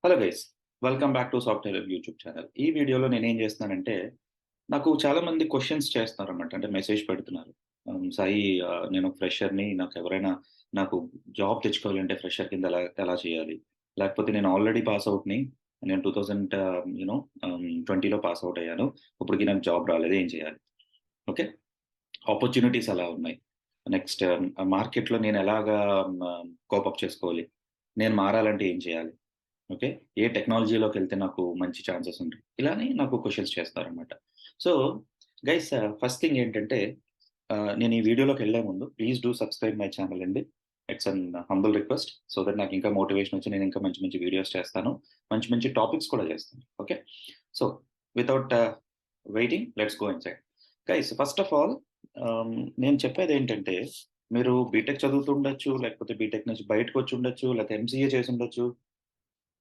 Hello guys, welcome back to software YouTube channel. ఈ వీడియోలో నేనేం చేస్తున్నానంటే, నాకు చాలా మంది క్వెషన్స్ చేస్తున్నారన్నమాట. అంటే మెసేజ్ పెడుతున్నారు. సాయి, నేను ఫ్రెషర్‌ని, నాకు జాబ్ తెచ్చుకోవాలంటే ఫ్రెషర్ కింద ఎలా ఎలా చేయాలి? లేకపోతే నేను ఆల్రెడీ పాస్ ఔట్‌ని. నేను 2000 20లో పాస్ ఔట్ అయ్యాను. ఇప్పటికి నాకు జాబ్ రాలేదు. ఏం చేయాలి? ఓకే. ఆపర్చునిటీస్ ఎలా ఉన్నాయి? నెక్స్ట్ మార్కెట్‌లో నేను ఎలాగా కోప్ అప్ చేసుకోవాలి? నేను మారాలంటే ఏం చేయాలి? ఓకే. ఏ టెక్నాలజీలోకెళ్తే నాకు మంచి ఛాన్సెస్ ఉంటాయి. ఇలానే నాకు క్వెషన్స్ చేస్తారనమాట. సో, గైస్, ఫస్ట్ థింగ్ ఏంటంటే, నేను ఈ వీడియోలోకెళ్ళే ముందు please do subscribe my channel అండి. It's an humble request. So that నాకు ఇంకా మోటివేషన్ వచ్చి నేను ఇంకా మంచి మంచి వీడియోస్ చేస్తాను. మంచి మంచి టాపిక్స్ కూడా చేస్తాను. Okay. So, without waiting, let's go inside. Guys, first of all, నేను చెప్పేదేంటంటే, మీరు బీటెక్ చదువుతుండొచ్చు, లేకపోతే బీటెక్ నుంచి బయటకొచ్చుండొచ్చు, లేకపోతే ఎంసీఏ చేసుండొచ్చు.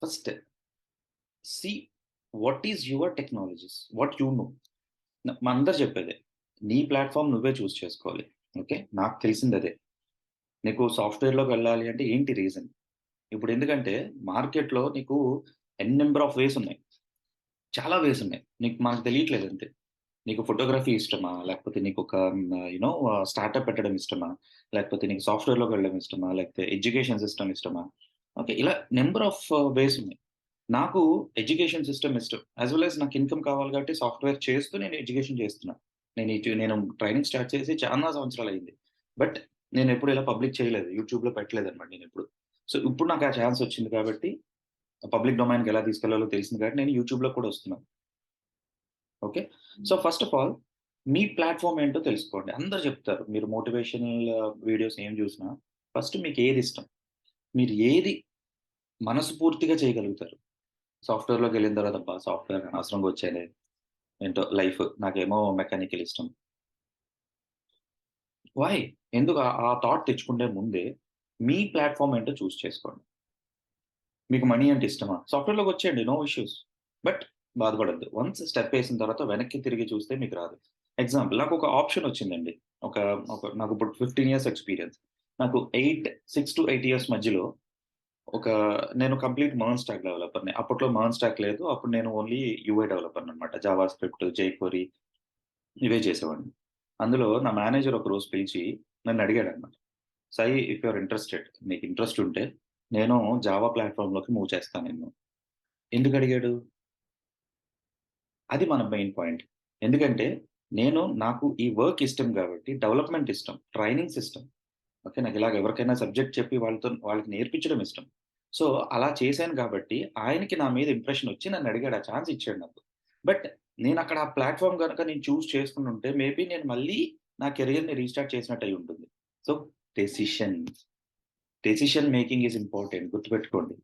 First see what is your technologies? What you know? మనందరూ చెప్పేదే. నీ ప్లాట్‌ఫార్మ్ నువ్వే చేసుకోవాలి. ఓకే. నాకు తెలిసిందదే. నీకు సాఫ్ట్‌వేర్‌లోకి వెళ్ళాలి అంటే ఏంటి రీజన్? ఇప్పుడెందుకంటే మార్కెట్‌లో నీకు నంబర్ ఆఫ్ వేస్ ఉన్నాయి. చాలా వేస్ ఉన్నాయి. మనకు తెలియట్లేదు అంతే. నీకు ఫోటోగ్రఫీ ఇష్టమా? లేకపోతే నీకొక స్టార్టప్ పెట్టడం ఇష్టమా? లేకపోతే నీకు సాఫ్ట్‌వేర్‌లోకి వెళ్ళడం ఇష్టమా? లేకపోతే ఎడ్యుకేషన్ సిస్టమ్ ఇష్టమా? ఓకే. ఇలా నంబర్ ఆఫ్ వేస్ ఉన్నాయి. నాకు ఎడ్యుకేషన్ సిస్టమ్ ఇష్టం. యాస్ వెల్ యాస్ నాకు ఇన్‌కమ్ కావాలి కాబట్టి సాఫ్ట్‌వేర్ చేస్తూ నేను ఎడ్యుకేషన్ చేస్తున్నా. నేను ట్రైనింగ్ స్టార్ట్ చేసి చాలా సంవత్సరాలయింది. బట్ నేనెప్పుడు ఇలా పబ్లిక్ చేయలేదు. యూట్యూబ్‌లో పెట్టలేదన్నమాట నేనెప్పుడు. సో, ఇప్పుడు నాకు ఆ ఛాన్స్ వచ్చింది కాబట్టి, పబ్లిక్ డొమైన్‌కి ఎలా తీసుకెళ్లాలో తెలిసింది కాబట్టి నేను యూట్యూబ్‌లో కూడా వస్తున్నాను. Okay. So, first of all me platform ఏంటో తెలుసుకోండి. అందరూ చెప్తారు. మీరు మోటివేషనల్ వీడియోస్ ఏం చూసినా ఫస్ట్ మీకేదిష్టం? మీరు ఏది మనస్ఫూర్తిగా చేయగలుగుతారు? సాఫ్ట్‌వేర్‌లోకెళ్ళిన తర్వాత అబ్బా! సాఫ్ట్‌వేర్ అనవసరంగా వచ్చానే. ఏంటో లైఫ్. నాకేమో మెకానికల్ ఇష్టం. వై? ఎందుకు ఆ థాట్ తెచ్చుకునే ముందే మీ ప్లాట్‌ఫార్మ్ ఏంటో చేసుకోండి. మీకు మనీ అంటే ఇష్టమా? సాఫ్ట్‌వేర్‌లోకొచ్చేయండి. No issues. బట్ బాధపడొద్దు. వన్స్ స్టెప్ ఏసిన తర్వాత వెనక్కి తిరిగి చూస్తే మీకు రాదు. ఎగ్జాంపుల్ నాకొక ఆప్షన్ వచ్చిందండి. ఒక ఒక నాకిప్పుడు 15 ఇయర్స్ ఎక్స్‌పీరియన్స్. నాకు 6-8 ఇయర్స్ మధ్యలో ఒక నేను కంప్లీట్ మెర్న్ స్టాక్ డెవలపర్‌ని. అప్పట్లో మెర్న్ స్టాక్ లేదు. అప్పుడు నేను ఓన్లీ యూఐ డెవలపర్‌ననమాట. జావా స్క్రిప్ట్, జేక్వెరీ ఇవే చేసేవాడిని. అందులో నా మేనేజర్ ఒకరోజు పిలిచి నన్నడిగాడనమాట. "Sai, if you are interested, నీకు ఇంట్రెస్ట్ ఉంటే నేను జావా ప్లాట్‌ఫార్మ్‌లోకి మూవ్ చేస్తాను నిన్ను." ఎందుకడిగాడు? అది మన మెయిన్ పాయింట్. ఎందుకంటే నాకు ఈ వర్క్ ఇష్టం గాబట్టి, డెవలప్‌మెంట్ ఇష్టం, ట్రైనింగ్స్ ఇష్టం. ఓకే. నాకిలాగ ఎవరికైనా సబ్జెక్ట్ చెప్పి వాళ్ళకి నేర్పించడం ఇష్టం. సో, అలా చేశాను గాబట్టి, ఆయనకి నా మీద ఇంప్రెషన్ ఒచ్చి నన్నడిగాడు. ఆ ఛాన్స్ ఇచ్చాడు నాకు. బట్ నేనక్కడ ఆ ప్లాట్‌ఫార్మ్ గనక నేను చేసుకునుంటే మేబీ నేను మళ్ళీ నా కెరియర్‌ని రీస్టార్ట్ చేసినట్టు అయ్యుంటుంది. So, decision. Decision making is important, గుర్తుపెట్టుకోండి.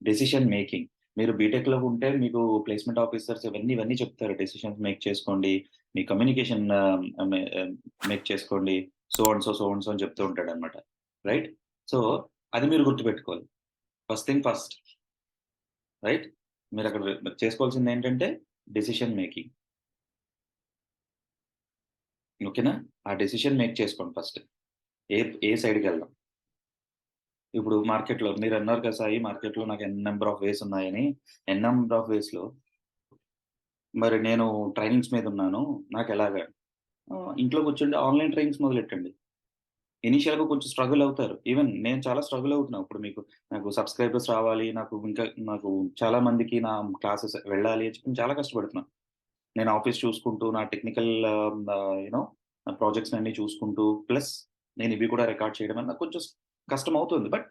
Decision making. మీరు బీటెక్‌లో ఉంటే మీకు ప్లేస్‌మెంట్ ఆఫీసర్స్ ఇవన్నీ చెప్తారు. డెసిషన్స్ మేక్ చేసుకోండి. మీ కమ్యూనికేషన్ ఆహ్, మే మేక్ చేసుకోండి. సో అండ్ సో అని చెప్తూ ఉంటాడన్నమాట. రైట్? సో, అది మీరు గుర్తుపెట్టుకోవాలి. First thing first. రైట్? మీరక్కడ చేసుకోవాల్సిందేంటంటే డెసిషన్ మేకింగ్. ఓకేనా? ఆ డెసిషన్ మేక్ చేసుకోండి ఫస్ట్. ఏ ఏ సైడ్‌కెళ్దాం. ఇప్పుడు మార్కెట్‌లో మీరన్నారు కదా! సాయి, మార్కెట్‌లో నాకు నంబర్ ఆఫ్ వేస్ ఉన్నాయని. నంబర్ ఆఫ్ వేస్‌లో మరి నేను ట్రైనింగ్స్ మీదున్నాను. నాకెలాగా? ఇంట్లో కూర్చుండి ఆన్‌లైన్ ట్రైనింగ్స్ మొదలెట్టండి. ఇనీషియల్‌గా కొంచెం స్ట్రగుల్ అవుతారు. ఈవెన్ నేను చాలా స్ట్రగుల్ అవుతున్నా. ఇప్పుడు నాకు సబ్‌స్క్రైబర్స్ రావాలి. నాకు చాలా మందికి నా క్లాసెస్ వెళ్ళాలి అని చెప్పి చాలా కష్టపడుతున్నా. నేను ఆఫీస్ చూసుకుంటూ, నా టెక్నికల్ నా ప్రాజెక్ట్స్ అన్నీ చూసుకుంటూ, ప్లస్ నేను ఇవి కూడా రికార్డ్ చేయడం అన్న కొంచెం కష్టమవుతుంది. బట్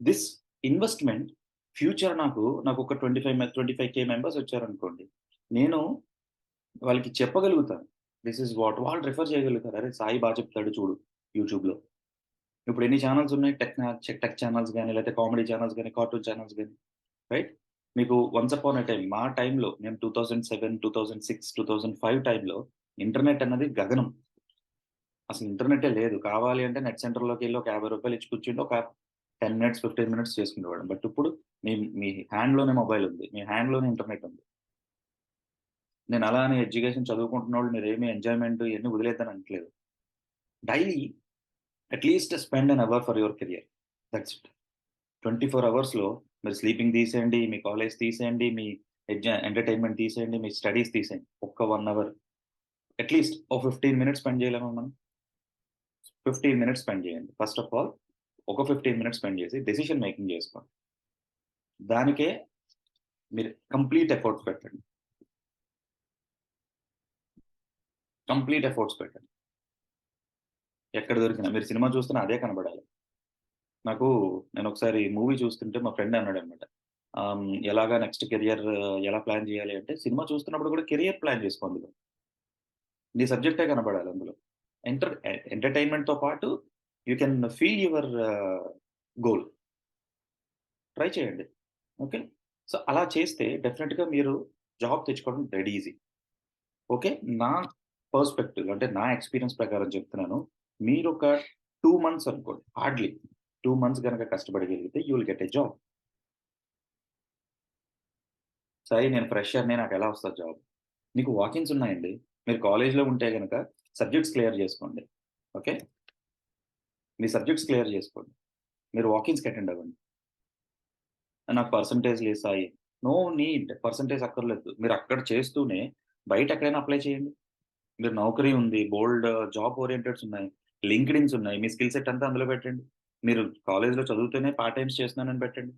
దిస్ ఇన్వెస్ట్‌మెంట్ ఫ్యూచర్ నాకొక 25K మెంబర్స్ వచ్చారనుకోండి. నేను వాళ్ళకి చెప్పగలుగుతాను. దిస్ ఈస్ వాట్ వాళ్ళు రిఫర్ చేయగలుగుతారు. అరే! సాయి చెప్తాడు చూడు యూట్యూబ్‌లో. ఇప్పుడు ఎన్ని ఛానెల్స్ ఉన్నాయి. టెక్ ఛానెల్స్ గాని, లేకపోతే కామెడీ ఛానెల్స్ గాని, కార్టూన్ ఛానెల్స్ గాని, రైట్? మీకు వన్స్ అపాన్ ఎ టైమ్ మా టైమ్‌లో నేను 2007, 2006, 2005 టైమ్‌లో ఇంటర్నెట్ అన్నది గగనం. అసలు ఇంటర్నెట్టే లేదు. కావాలి అంటే నెట్ సెంటర్‌లోకెళ్ళి ఒక రూ. 50 ఇచ్చి కూర్చుంటే ఒక 10 మినిట్స్, 15 మినిట్స్ చేసుకునేవాళ్ళం. బట్ ఇప్పుడు మీ మీ హ్యాండ్‌లోనే మొబైల్ ఉంది. మీ హ్యాండ్‌లోనే ఇంటర్నెట్ ఉంది. నేను అలా అని ఎడ్యుకేషన్ చదువుకుంటున్నోళ్ళు మీరేమి ఎంజాయ్‌మెంట్ ఇయన్నీ వదిలేద్దని అనట్లేదు. Daily at least spend an hour for your career. That's it. 24 అవర్స్‌లో మీరు స్లీపింగ్ తీసేయండి, మీ కాలేజ్ తీసేయండి, మీ ఎంటర్‌టైన్‌మెంట్ తీసేయండి, మీ స్టడీస్ తీసేయండి. ఒక్క 1 అవర్ అట్‌లీస్ట్ ఓ 15 మినిట్స్ స్పెండ్ చేయలేమా మనం? 15 మినిట్స్ స్పెండ్ చేయండి. ఫస్ట్ ఆఫ్ ఆల్ ఒక 15 మినిట్స్ స్పెండ్ చేసి డెసిషన్ మేకింగ్ చేసుకోండి. దానికే మీరు కంప్లీట్ ఎఫర్ట్స్ పెట్టండి. కంప్లీట్ ఎఫర్ట్స్ పెట్టండి. ఎక్కడ దొరికినా మీరు సినిమా చూస్తున్న అదే కనబడాలి. నాకు నేనొకసారి మూవీ చూస్తుంటే మా ఫ్రెండ్ అన్నాడనమాట. ఎలాగా నెక్స్ట్ కెరియర్ ఎలా ప్లాన్ చేయాలి అంటే, సినిమా చూస్తున్నప్పుడు కూడా కెరియర్ ప్లాన్ చేసుకో అందులో. నీ సబ్జెక్టే కనపడాలి అందులో. ఎంటర్‌టైన్‌మెంట్‌తో పాటు you can feel your goal. Try చేయండి. ఓకే. సో, అలా చేస్తే డెఫినిట్‌గా మీరు జాబ్ తెచ్చుకోవడం డెడ్ ఈజీ. ఓకే. నా పర్స్‌పెక్టివ్ అంటే నా ఎక్స్‌పీరియన్స్ ప్రకారం చెప్తున్నాను. మీరొక 2 మంత్స్ అనుకోండి హార్డ్‌లీ 2 మంత్స్ గనక కష్టపడగలిగితే you will get a job. Sai నేను ఫ్రెషర్‌ని నాకెలా వస్తది జాబ్? మీకు వాకిన్స్ ఉన్నాయండి. మీరు కాలేజ్‌లో ఉంటే గనక సబ్జెక్ట్స్ క్లియర్ చేసుకోండి. ఓకే. మీ సబ్జెక్ట్స్ క్లియర్ చేసుకోండి. మీరు వాకిన్స్‌కి అటెండ్ అవ్వండి. నాకు పర్సెంటేజ్ లేదు సాయి. నో నీడ్ పర్సెంటేజ్ అక్కర్లేదు. మీరక్కడ చేస్తూనే బయట ఎక్కడైనా అప్లై చేయండి. మీరు నౌకరీ ఉంది. బోలెడు జాబ్ ఓరియెంటెడ్స్ ఉన్నాయి. లింక్డ్ఇన్స్ ఉన్నాయి. మీ స్కిల్ సెట్ అంతా అందులో పెట్టండి. మీరు కాలేజ్‌లో చదువుతూనే పార్ట్ టైమ్స్ చేస్తున్నానని పెట్టండి.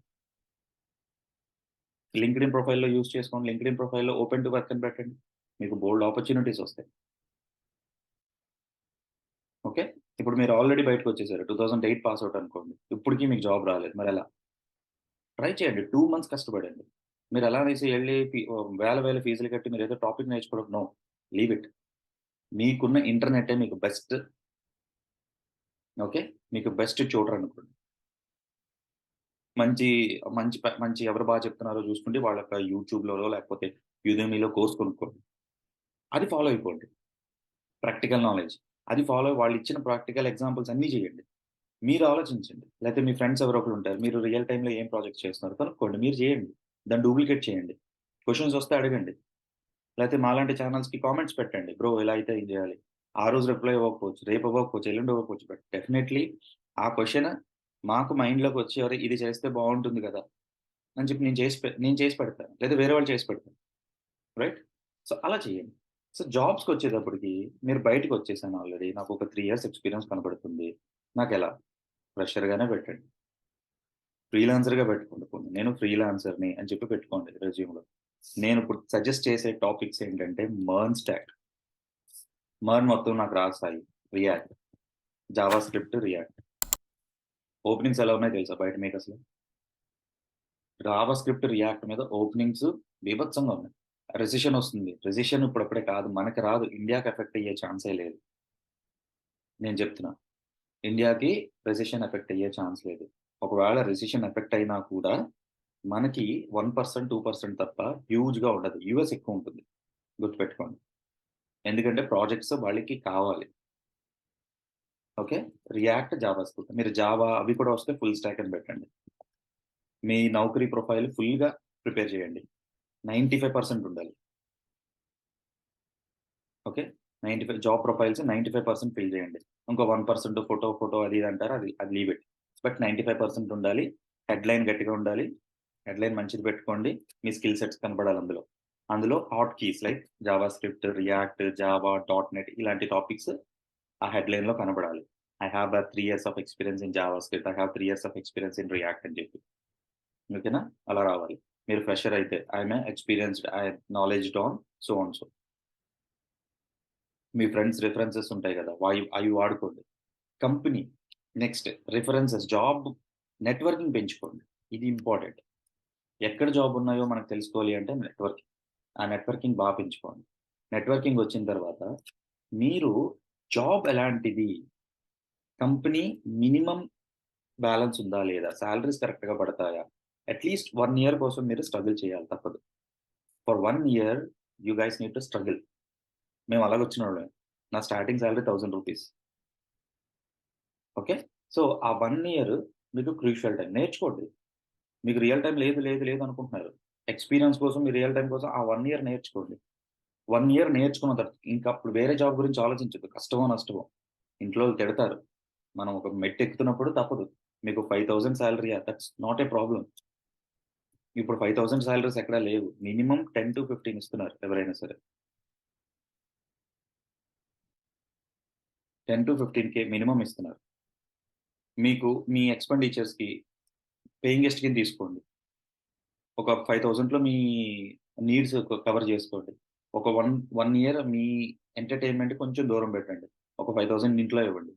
లింక్డ్ఇన్ ప్రొఫైల్‌లో యూజ్ చేసుకోండి. లింక్డ్ఇన్ ప్రొఫైల్‌లో ఓపెన్ టు వర్క్ అని పెట్టండి. మీకు బోలెడు ఆపర్చునిటీస్ వస్తాయి. ఓకే. ఇప్పుడు మీరు ఆల్రెడీ బయటకొచ్చేసారు. 2008 పాస్ ఔట్ అనుకోండి. ఇప్పటికి మీకు జాబ్ రాలేదు. మరెలా? ట్రై చేయండి. 2 మంత్స్ కష్టపడండి. మీరలా అనేసి ఎళ్లి వేల వేల ఫీజులు కట్టి మీరేదో టాపిక్ నేర్చుకోవడం నో. Leave it. మీకున్న ఇంటర్నెట్టే మీకు బెస్ట్. ఓకే. మీకు బెస్ట్ ట్యూటర్ అనుకోండి. మంచి మంచి ఎవరు చెప్తున్నారో చూసుకుంటే వాళ్ళ యొక్క యూట్యూబ్‌లోనో లేకపోతే యుదెమీలో కోర్స్ కొనుక్కోండి. అది ఫాలో అయిపోండి. Practical knowledge. అది ఫాలో వాళ్ళిచ్చిన ప్రాక్టికల్ ఎగ్జాంపుల్స్ అన్నీ చేయండి. మీరు ఆలోచించండి. లేతే మీ ఫ్రెండ్స్ ఎవరో ఒకళ్ళుంటారు. మీరు రియల్ టైమ్‌లో ఏం ప్రాజెక్ట్స్ చేస్తున్నారు కనుక్కోండి. మీరు చేయండి. దాన్ని డూప్లికేట్ చేయండి. క్వెషన్స్ వస్తే అడగండి. లేతే మాలాంటి ఛానెల్స్‌కి కామెంట్స్ పెట్టండి. బ్రో ఇలా అయితే ఏం చేయాలి? ఆ రోజు రిప్లై ఇవ్వకపోవచ్చు. రేపు ఇవ్వకపోవచ్చు. ఎల్లుండి ఇవ్వకపోవచ్చు. బట్ డెఫినైట్‌లీ ఆ క్వెషన్ మాకు మైండ్‌లోకొచ్చి అరే! ఇది చేస్తే బావుంటుంది గదా! అని చెప్పి నేను చేసి పెడతాను. లేదా వేరే వాళ్ళు చేసి పెడతారు. రైట్? సో, అలా చేయండి. సో, జాబ్స్‌కొచ్చేటప్పటికి మీరు బయటికొచ్చేసాను ఆల్రెడీ. నాకొక 3 ఇయర్స్ ఎక్స్‌పీరియన్స్ కనపడుతుంది. నాకెలా? ఫ్రెషర్‌గానే పెట్టండి. ఫ్రీలాన్సర్‌గా పెట్టుకోండి పోనీ. నేను ఫ్రీలాన్సర్‌ని అని చెప్పి పెట్టుకోండి రెజ్యూమ్‌లో. నేనిప్పుడు సజెస్ట్ చేసే టాపిక్స్ ఏంటంటే మెర్న్ స్టాక్. మెర్న్ మొత్తం నాకు రాదు Sai. React, Java script, react. Openings ఎలా ఉన్నాయో తెలుసా బయట మీకసలు? జావా స్క్రిప్ట్, రియాక్ట్ మీద ఓపెనింగ్స్ బీభత్సంగా ఉన్నాయి. రెసిషన్ ఒస్తుంది. రెసిషన్ ఇప్పుడప్పుడే కాదు. మనకి రాదు. ఇండియాకి ఎఫెక్ట్ అయ్యే ఛాన్సే లేదు. నేను చెప్తున్నా. ఇండియాకి రెసిషన్ ఎఫెక్ట్ అయ్యే ఛాన్స్ లేదు. ఒకవేళ రెసిషన్ ఎఫెక్ట్ అయినా కూడా మనకి 1%, 2% తప్ప హ్యూజ్‌గా ఉండదు. యూఎస్ ఎక్కువుంటుంది. గుర్తుపెట్టుకోండి. ఎందుకంటే ప్రాజెక్ట్స్ వాళ్ళకి కావాలి. ఓకే. React, Java script. మీరు జావా అవి కూడా వస్తే ఫుల్ స్టాక్ అని పెట్టండి. మీ నౌకరీ ప్రొఫైల్ ఫుల్‌గా ప్రిపేర్ చేయండి. 95% ఉండాలి. ఓకే. 95 జాబ్ ప్రొఫైల్స్ 95% ఫిల్ చేయండి. ఇంకో 1% ఫోటో అది ఇది అంటారు. అది అది లీవ్ ఇట్. బట్ 95% ఉండాలి. హెడ్‌లైన్ గట్టిగా ఉండాలి. హెడ్‌లైన్ మంచిది పెట్టుకోండి. మీ స్కిల్ సెట్స్ కనపడాలి అందులో. అందులో hot keys like Java script, react, Java, dot net ఇలాంటి టాపిక్స్ ఆ హెడ్‌లైన్‌లో కనపడాలి. I have 3 years of experience in Java script. I have 3 years of experience in react అని చెప్పి. ఓకేనా? అలా రావాలి. మీరు ఫ్రెషర్ అయితే I am experienced, I knowledged on so and so. Me friends references ఉంటాయి గదా! అవి వాడుకోండి. Company next references job networking పెంచుకోండి. ఇది ఇంపార్టెంట్. ఎక్కడ జాబ్ ఉన్నాయో మనకు తెలుసుకోవాలి అంటే నెట్వర్కింగ్. ఆ నెట్వర్కింగ్ పెంచుకోండి. నెట్వర్కింగ్ వచ్చిన తర్వాత మీరు జాబ్ ఎలాంటిది? కంపెనీ మినిమమ్ బాలన్స్ ఉందా లేదా? సాలరీస్ కరెక్ట్‌గా పడతాయా? అట్‌లీస్ట్ 1 ఇయర్ కోసం మీరు స్ట్రగుల్ చేయాలి తప్పదు. For 1 year you guys need to struggle. మేము అలాగొచ్చినోళ్ళమే. నా స్టార్టింగ్ సాలరీ రూ. 1000. ఓకే. సో, ఆ 1 ఇయర్ మీకు క్రూషియల్ టైమ్. నేర్చుకోండి. మీకు రియల్ టైమ్ లేదు అనుకుంటున్నారు. ఎక్స్‌పీరియన్స్ కోసం మీరు రియల్ టైమ్ కోసం ఆ 1 ఇయర్ నేర్చుకోండి. 1 ఇయర్ నేర్చుకున్న తర్వాత ఇంకప్పుడు వేరే జాబ్ గురించి ఆలోచించొద్దు. కష్టమో, నష్టమో. ఇంట్లో వాళ్ళు తిడతారు. మనం ఒక మెట్టెక్కుతున్నప్పుడు తప్పదు. మీకు 5,000 సాలరీయా? That's not a problem. ఇప్పుడు 5,000 సాలరీస్ ఎక్కడా లేవు. మినిమమ్ 10-15 ఇస్తున్నారు ఎవరైనా సరే. 10-15K మినిమమ్ ఇస్తున్నారు. మీకు మీ ఎక్స్‌పెండిచర్స్‌కి పేయింగ్ గెస్ట్ కింద తీసుకోండి. ఒక 5,000లో మీ నీడ్స్ కవర్ చేసుకోండి. ఒక 1 ఇయర్ మీ ఎంటర్‌టైన్‌మెంట్ కొంచెం దూరం పెట్టండి. ఒక 5,000 ఇంట్లో ఇవ్వండి.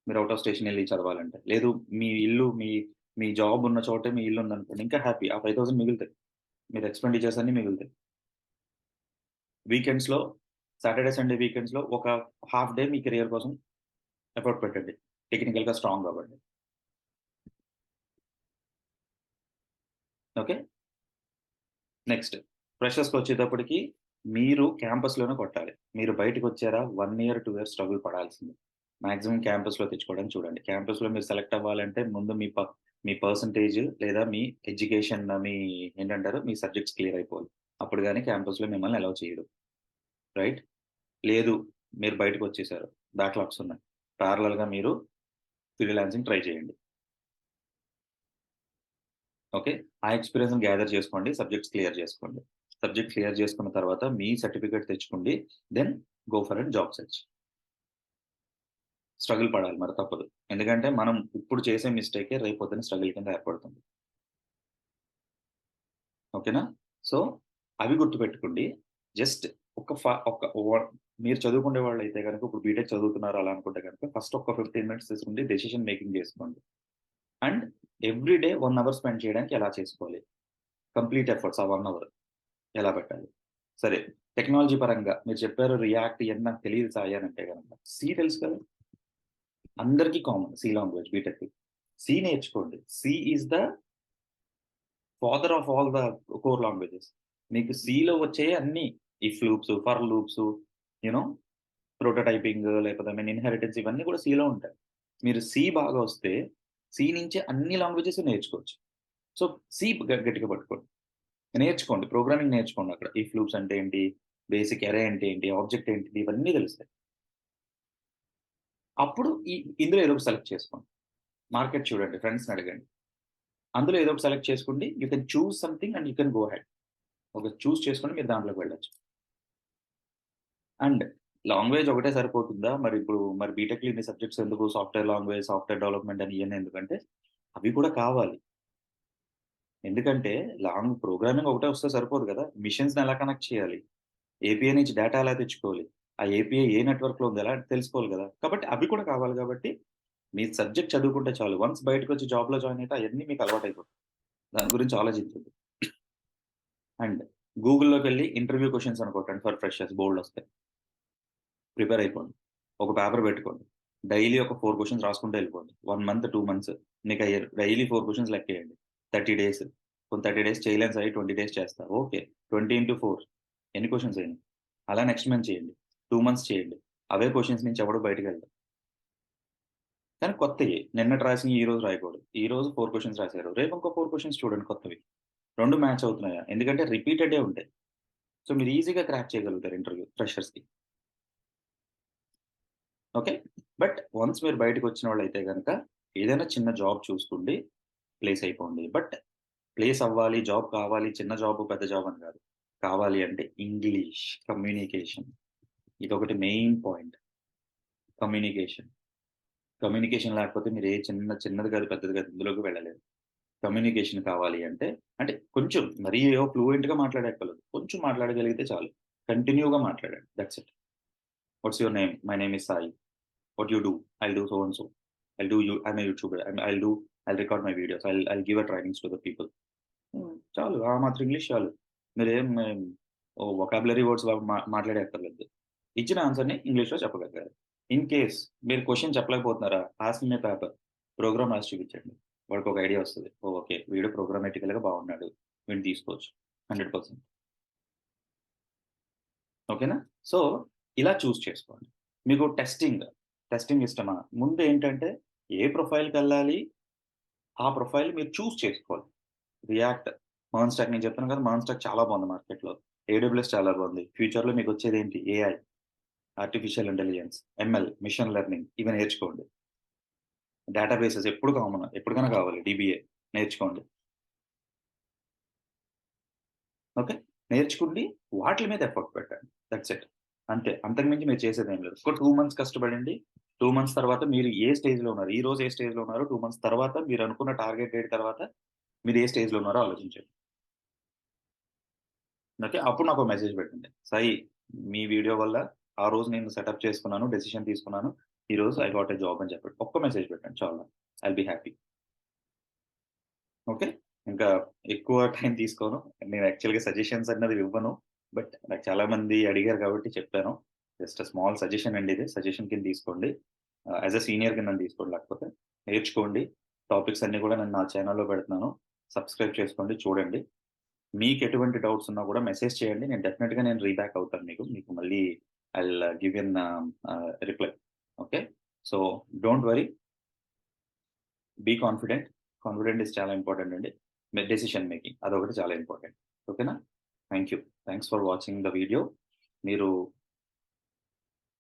మీరు ఔట్ ఆఫ్ స్టేషన్ ఎళ్లి చదవాలంటే. లేదు మీ ఇల్లు మీ మీ జాబ్ ఉన్న చోటే మీ ఇల్లు ఉందనుకోండి. ఇంకా హ్యాపీ. ఆ 5,000 మిగులుతాయి. మీరు ఎక్స్‌పెండిచర్స్ అన్నీ మిగులుతాయి. వీకెండ్స్‌లో సాటర్‌డే, సండే వీకెండ్స్‌లో ఒక హాఫ్ డే మీ కెరియర్ కోసం ఎఫర్ట్ పెట్టండి. టెక్నికల్‌గా స్ట్రాంగ్ అవ్వండి. ఓకే. నెక్స్ట్ ఫ్రెషర్స్‌కొచ్చేటప్పటికి మీరు క్యాంపస్‌లోనే కొట్టాలి. మీరు బయటికొచ్చారా 1 ఇయర్, 2 ఇయర్స్ స్ట్రగుల్ పడాల్సిందే. మాక్సిమం క్యాంపస్‌లో తెచ్చుకోవడానికి చూడండి. క్యాంపస్‌లో మీరు సెలెక్ట్ అవ్వాలంటే ముందు మీ పర్సెంటేజ్ లేదా మీ ఎడ్యుకేషన్ మీ ఏంటంటారు? మీ సబ్జెక్ట్స్ క్లియర్ అయిపోవాలి. అప్పుడు గాని క్యాంపస్‌లో మిమ్మల్ని అలౌ చేయడు. రైట్? లేదు మీరు బయటకొచ్చేసారు. బ్యాక్‌లాగ్స్ ఉన్నాయి. పారలెల్‌గా మీరు ఫ్రీలాన్సింగ్ ట్రై చేయండి. ఓకే. ఆ ఎక్స్‌పీరియన్స్‌ని గ్యాదర్ చేసుకోండి. సబ్జెక్ట్స్ క్లియర్ చేసుకోండి. సబ్జెక్ట్ క్లియర్ చేసుకున్న తర్వాత మీ సర్టిఫికేట్ తెచ్చుకోండి. Then go for a job search. Struggle పడాలి మరి తప్పదు. ఎందుకంటే మనం ఇప్పుడు చేసే మిస్టేకే రేపొద్దున స్ట్రగుల్ కింద ఏర్పడుతుంది. ఓకేనా? సో, అవి గుర్తుపెట్టుకోండి. జస్ట్ ఒక ఫ ఒక వ మీరు చదువుకునే వాళ్ళైతే గనక ఇప్పుడు బీటెక్ చదువుతున్నారు అలా అనుకుంటే గనక ఫస్ట్ ఒక 15 మినిట్స్ తీసుకుంటే డెసిషన్ మేకింగ్ చేసుకోండి. And every day 1 hour spend చేయడానికి ఎలా చేసుకోవాలి? కంప్లీట్ ఎఫర్ట్స్ ఆ 1 అవర్. ఎలా పెట్టాలి? సరే. టెక్నాలజీ పరంగా మీరు చెప్పారు రియాక్ట్ ఇయన్నీ నాకు తెలీదు సాయి అనంటే గనక. సి తెలుసు కదా! అందరికీ కామన్ సి లాంగ్వేజ్ బీటెక్‌కి. సి నేర్చుకోండి. C is the father of all the core languages. మీకు సిలో వచ్చేయి అన్నీ if loops, for loops, you know prototyping లేకపోతే ఇన్హెరిటెన్స్ ఇవన్నీ కూడా సిలో ఉంటాయి. మీరు సి బాగా వస్తే సి నుంచే అన్ని లాంగ్వేజెస్ నేర్చుకోవచ్చు. సో, సి గట్టిగా పట్టుకోండి. నేర్చుకోండి. ప్రోగ్రామింగ్ నేర్చుకోండి అక్కడ. ఇఫ్ లూప్స్ అంటే ఏంటి? బేసిక్ అరే అంటే ఏంటి? ఆబ్జెక్ట్ ఏంటిది? ఇవన్నీ తెలుస్తాయి. అప్పుడు ఇందులో ఏదో ఒకటి సెలెక్ట్ చేసుకోండి. మార్కెట్ చూడండి. ఫ్రెండ్స్‌ని అడగండి. అందులో ఏదో ఒకటి సెలెక్ట్ చేసుకోండి. You can choose something and you can go ahead. Okay. Choose చేసుకొని మీరు దాంట్లోకి వెళ్ళొచ్చు. అండ్ లాంగ్వేజ్ ఒకటే సరిపోతుందా? మరి బీటెక్‌లో ఇన్ని సబ్జెక్ట్స్ ఎందుకు? సాఫ్ట్‌వేర్ లాంగ్వేజ్, సాఫ్ట్‌వేర్ డెవలప్‌మెంట్ అని ఇయన్నీ ఎందుకంటే అవి కూడా కావాలి. ఎందుకంటే ప్రోగ్రామింగ్ ఒకటే వస్తే సరిపోదు కదా! మెషిన్స్‌ని ఎలా కనెక్ట్ చేయాలి? ఏపీఐ నుంచి డేటా ఎలా తెచ్చుకోవాలి? ఆ ఏపీఐ ఏ నెట్వర్క్‌లో ఉంది? ఎలా తెలుసుకోవాలి గదా! కాబట్టి అవి కూడా కావాలి గాబట్టి, మీ సబ్జెక్ట్ చదువుకుంటే చాలు. వన్స్ బయటకొచ్చి జాబ్‌లో జాయిన్ అయితే అయన్నీ మీకు అలవాటయిపోతాయి. దాని గురించి ఆలోచించొద్దు. అండ్ గూగుల్‌లోకెళ్ళి ఇంటర్వ్యూ క్వెషన్స్ అని కొట్టండి ఫర్ ఫ్రెషర్స్ బోలెడొస్తాయి. ప్రిపేర్ అయిపోండి. ఒక పేపర్ పెట్టుకోండి. డైలీ ఒక 4 క్వెషన్స్ రాసుకుంటూ ఎళ్ళిపోండి. 1 మంత్, 2 మంత్స్ మీకు డైలీ 4 క్వెషన్స్ లెక్కేయండి. 30 డేస్. పోనీ 30 డేస్ చేయలేను సాయి 20 డేస్ చేస్తా. ఓకే. 20 ఇంటూ 4 ఎన్ని క్వెషన్స్ అయినాయి? అలా నెక్స్ట్ మంత్ చేయండి. 2 మంత్స్ చేయండి. అవే క్వెషన్స్ నుంచి ఎవడు బయటికెళ్ళడు. కానీ కొత్తయి. నిన్నటి రాసినయి ఈరోజు రాయకూడదు. ఈరోజు 4 క్వెషన్స్ రాసారు. రేపు ఇంకో 4 క్వెషన్స్ చూడండి కొత్తవి. 2 మ్యాచ్ అవుతున్నాయా? ఎందుకంటే రిపీటెడే ఉంటాయి. సో, మీరు ఈజీగా క్రాక్ చేయగలుగుతారు ఇంటర్వ్యూ ఫ్రెషర్స్‌కి. ఓకే. బట్ వన్స్ మీరు బయటికొచ్చినోళ్ళైతే గనక ఏదైనా చిన్న జాబ్ చూసుకోండి. ప్లేస్ అయిపోండి. బట్ ప్లేస్ అవ్వాలి, జాబ్ కావాలి, చిన్న జాబ్, పెద్ద జాబ్ అని కాదు. కావాలి అంటే ఇంగ్లీష్, కమ్యూనికేషన్ ఇదొకటి మెయిన్ పాయింట్. కమ్యూనికేషన్. కమ్యూనికేషన్ లేకపోతే మీరు చిన్నది కాదు, పెద్దది కాదు ఇందులోకి వెళ్ళలేరు. కమ్యూనికేషన్ కావాలి అంటే, అంటే కొంచెం మరీ ఫ్లూయెంట్‌గా మాట్లాడక్కర్లేదు. కొంచెం మాట్లాడగలిగితే చాలు. కంటిన్యూ‌గా మాట్లాడండి. That's it. What's your name? My name is Sai. What you do? I'll do so and so. I'm a YouTuber. I'll record my videos. I'll give a trainings to the people. చాలు. ఆ మాత్రం ఇంగ్లీష్ చాలు. మీరేం vocabulary words మాట్లాడక్కర్లేదు. ఇచ్చిన ఆన్సర్‌ని ఇంగ్లీష్‌లో చెప్పగలగాలి. In case మీరు క్వెషన్ చెప్పలేకపోతున్నారా? Ask me a paper. Program రాసి చూపించండి. వాడికొక ఐడియా వస్తది. ఓకే. వీడు ప్రోగ్రామాటికల్‌గా బాగున్నాడు. వీడిని తీసుకోవచ్చు. 100% ఓకేనా? సో, ఇలా చూజ్ చేసుకోండి. మీకు టెస్టింగ్ ఇష్టమా? ముందేంటంటే ఏ ప్రొఫైల్‌కెళ్ళాలి, ఆ ప్రొఫైల్ మీరు చూజ్ చేసుకోవాలి. రియాక్ట్, మర్న్ స్టాక్ నేను చెప్తున్నాను కదా! మర్న్ స్టాక్ చాలా బాగుంది మార్కెట్‌లో. ఏడబ్ల్యూఎస్ చాలా బాగుంది. ఫ్యూచర్‌లో మీకొచ్చేదేంటి AI, artificial intelligence, ML, machine learning ఇవి నేర్చుకోండి. డేటాబేసెస్ ఎప్పుడు కామన్. ఎప్పటికైనా కావాలి డీబీఏ నేర్చుకోండి. ఓకే. నేర్చుకుండి వాటిల మీద ఎఫర్ట్ పెట్టండి. That's it. అంతే. అంతకు మించి మీరు చేసేదేం లేదు. ఒక 2 మంత్స్ కష్టపడండి. 2 మంత్స్ తర్వాత మీరు ఏ స్టేజ్‌లో ఉన్నారు? ఈరోజు ఏ స్టేజ్‌లో ఉన్నారో 2 మంత్స్ తర్వాత మీరనుకున్న టార్గెట్ డేట్ తర్వాత మీరు ఏ స్టేజ్‌లో ఉన్నారో ఆలోచించండి. ఓకే. అప్పుడు నాకో మెసేజ్ పెట్టండి. సాయి, మీ వీడియో వల్ల ఆ రోజు నేను సెటప్ చేసుకున్నాను. డెసిషన్ తీసుకున్నాను. ఈరోజు ఐ గాట్ ఎ జాబ్ అని చెప్పండి. ఒక్క మెసేజ్ పెట్టండి చాలు నాకు. I'll be happy. ఓకే. ఇంకా ఎక్కువ టైం తీసుకోను. నేను యాక్చువల్‌గా సజెషన్స్ అన్నది ఇవ్వను. బట్ నాకు చాలా మంది అడిగారు కాబట్టి చెప్పాను. జస్ట్ స్మాల్ సజెషన్ అండి ఇది. సజెషన్ కింద తీసుకోండి. యాస్ ఎ సీనియర్ కింద నన్ను తీసుకోండి లేకపోతే. నేర్చుకోండి. టాపిక్స్ అన్నీ కూడా నేను నా ఛానెల్‌లో పెడుతున్నాను. సబ్స్క్రైబ్ చేసుకోండి. చూడండి. మీకెటువంటి డౌట్స్ ఉన్నా కూడా మెసేజ్ చేయండి. నేను డెఫినిట్‌గా రీబ్యాక్ అవుతాను మీకు. మీకు మళ్ళీ I'll give an reply. Okay. So, don't worry. Be confident. Confident is చాలా ఇంపార్టెంట్ అండి. డెసిషన్ మేకింగ్ అదొకటి చాలా ఇంపార్టెంట్. ఓకేనా? Thank you. Thanks for watching the video. మీరు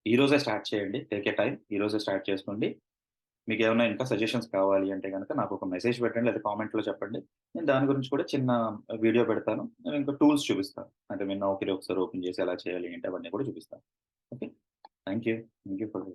ఈ రోజే స్టార్ట్ చేయండి. Take a time. ఈ రోజే స్టార్ట్ చేసుకోండి. మీకేమన్నా ఇంకా సజెషన్స్ కావాలి అంటే గనక నాకొక మెసేజ్ పెట్టండి లేదా కామెంట్‌లో చెప్పండి. నేను దాని గురించి కూడా చిన్న వీడియో పెడతాను. నేను ఇంకా టూల్స్ చూపిస్తాను. అంటే మీరు నౌకరీ ఒకసారి ఓపెన్ చేసి ఎలా చేయాలి ఏంటి అవన్నీ కూడా చూపిస్తాను. Okay. Thank you. Thank you for